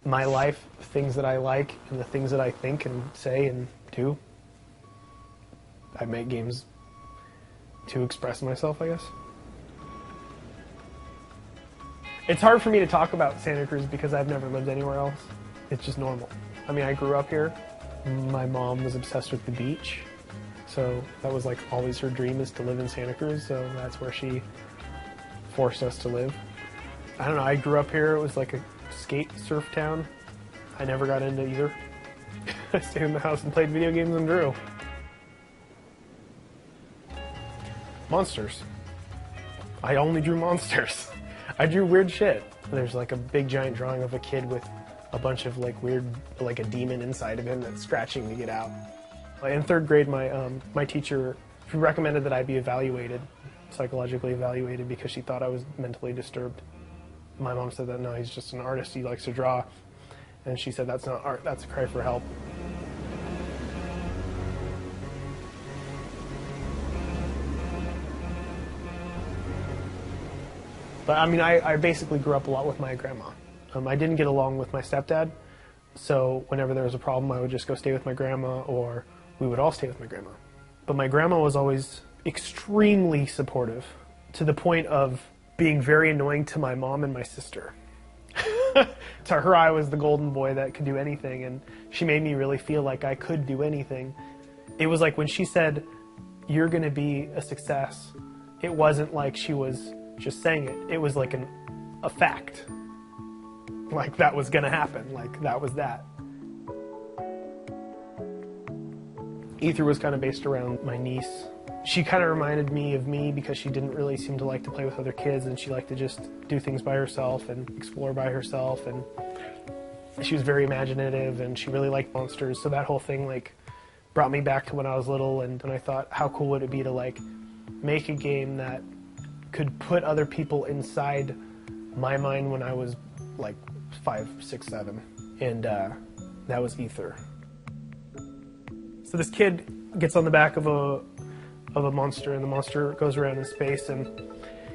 my life, things that I like, and the things that I think and say and do. I make games to express myself, I guess. It's hard for me to talk about Santa Cruz because I've never lived anywhere else. It's just normal. I mean, I grew up here. My mom was obsessed with the beach, so that was like always her dream, is to live in Santa Cruz, so that's where she forced us to live. I don't know, I grew up here. It was like a skate surf town. I never got into either. I stayed in the house and played video games and drew. Monsters. I only drew monsters. I drew weird shit. There's like a big giant drawing of a kid with a bunch of like weird, like a demon inside of him that's scratching to get out. In third grade, my teacher recommended that I be evaluated, psychologically evaluated, because she thought I was mentally disturbed. My mom said that no, he's just an artist, he likes to draw. And she said that's not art, that's a cry for help. But I mean, I basically grew up a lot with my grandma. I didn't get along with my stepdad, so whenever there was a problem, I would just go stay with my grandma, or we would all stay with my grandma. But my grandma was always extremely supportive, to the point of being very annoying to my mom and my sister. To her, I was the golden boy that could do anything, and she made me really feel like I could do anything. It was like when she said, "You're gonna be a success," it wasn't like she was just saying it. It was like a fact. Like that was gonna happen. Like that was that. Ether was kind of based around my niece. She kind of reminded me of me because she didn't really seem to like to play with other kids, and she liked to just do things by herself and explore by herself, and she was very imaginative, and she really liked monsters. So that whole thing like brought me back to when I was little, and I thought, how cool would it be to like make a game that could put other people inside my mind when I was like 5, 6, 7, and that was Ether. So this kid gets on the back of a monster, and the monster goes around in space, and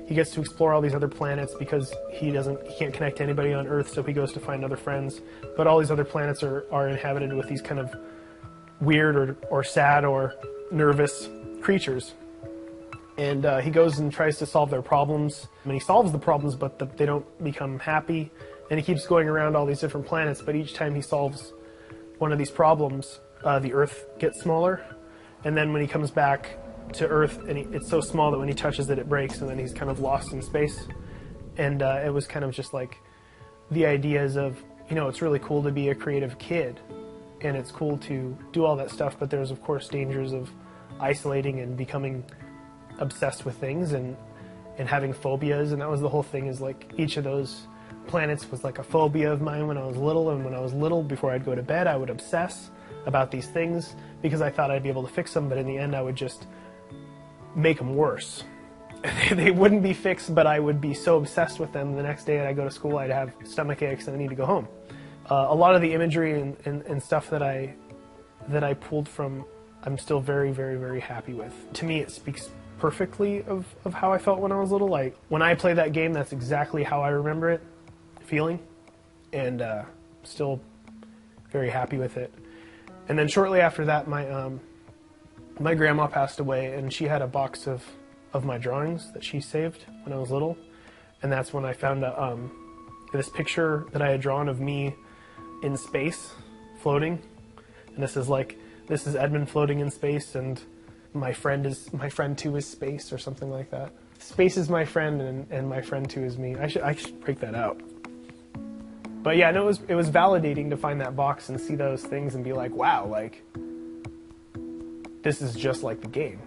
he gets to explore all these other planets because he can't connect to anybody on Earth, so he goes to find other friends. But all these other planets are inhabited with these kind of weird or sad or nervous creatures. And he goes and tries to solve their problems. And he solves the problems, but they don't become happy. And he keeps going around all these different planets, but each time he solves one of these problems, the Earth gets smaller. And then when he comes back to Earth, and it's so small that when he touches it, it breaks, and then he's kind of lost in space. And it was kind of just like the ideas of, you know, it's really cool to be a creative kid, and it's cool to do all that stuff, but there's of course dangers of isolating and becoming obsessed with things and having phobias. And that was the whole thing, is like each of those planets was like a phobia of mine when I was little. And when I was little, before I'd go to bed, I would obsess about these things because I thought I'd be able to fix them, but in the end I would just make them worse. They wouldn't be fixed, but I would be so obsessed with them, the next day that I go to school I'd have stomach aches and I need to go home. A lot of the imagery and stuff that I pulled from, I'm still very, very, very happy with. To me, it speaks perfectly of how I felt when I was little. Like when I play that game, that's exactly how I remember it feeling, and still very happy with it. And then shortly after that, my grandma passed away, and she had a box of my drawings that she saved when I was little, and that's when I found this picture that I had drawn of me in space, floating. And this is Edmund floating in space, and my friend too is space, or something like that. Space is my friend, and my friend too is me. I should break that out. But yeah, no, it was validating to find that box and see those things and be like, wow, like this is just like the game.